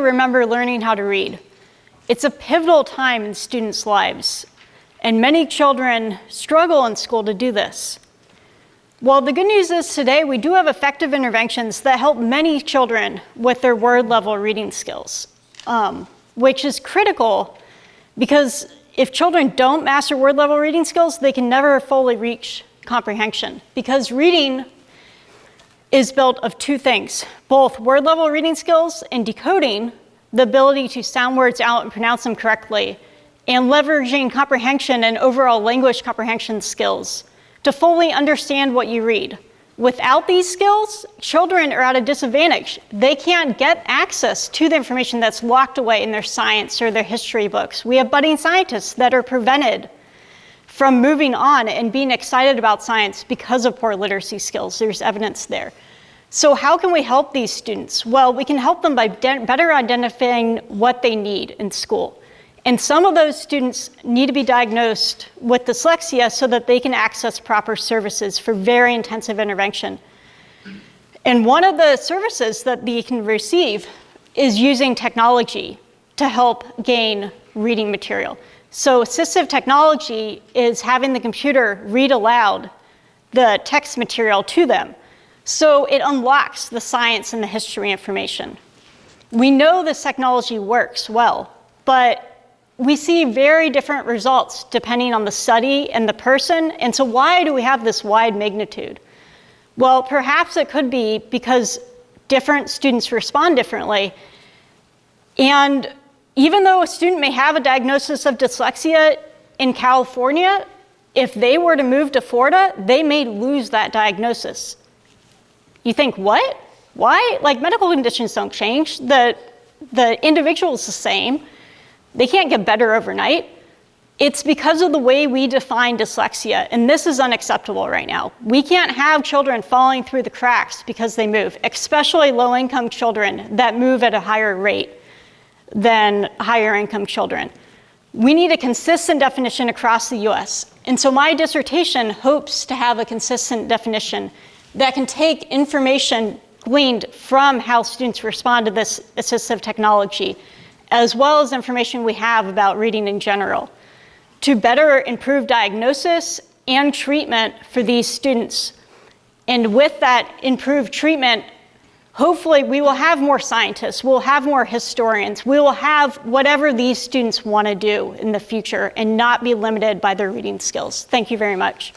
remember learning how to read? It's a pivotal time in students' lives, and many children struggle in school to do this. Well, the good news is today we do have effective interventions that help many children with their word level reading skills, which is critical because if children don't master word level reading skills, they can never fully reach comprehension, because reading is built of two things, both word level reading skills and decoding, the ability to sound words out and pronounce them correctly, and leveraging comprehension and overall language comprehension skills to fully understand what you read. Without these skills, children are at a disadvantage. They can't get access to the information that's locked away in their science or their history books. We have budding scientists that are prevented from moving on and being excited about science because of poor literacy skills. There's evidence there. So how can we help these students? Well, we can help them by better identifying what they need in school. And some of those students need to be diagnosed with dyslexia so that they can access proper services for very intensive intervention. And one of the services that they can receive is using technology to help gain reading material. So assistive technology is having the computer read aloud the text material to them. So it unlocks the science and the history information. We know this technology works well, but we see very different results depending on the study and the person. And so why do we have this wide magnitude? Well, perhaps it could be because different students respond differently. And even though a student may have a diagnosis of dyslexia in California, if they were to move to Florida, they may lose that diagnosis. You think, what? Why? Like, medical conditions don't change. The individual is the same. They can't get better overnight. It's because of the way we define dyslexia, and this is unacceptable right now. We can't have children falling through the cracks because they move, especially low-income children that move at a higher rate than higher income children. We need a consistent definition across the US. And so my dissertation hopes to have a consistent definition that can take information gleaned from how students respond to this assistive technology, as well as information we have about reading in general, to better improve diagnosis and treatment for these students. And with that improved treatment, hopefully we will have more scientists, we'll have more historians, we will have whatever these students want to do in the future and not be limited by their reading skills. Thank you very much.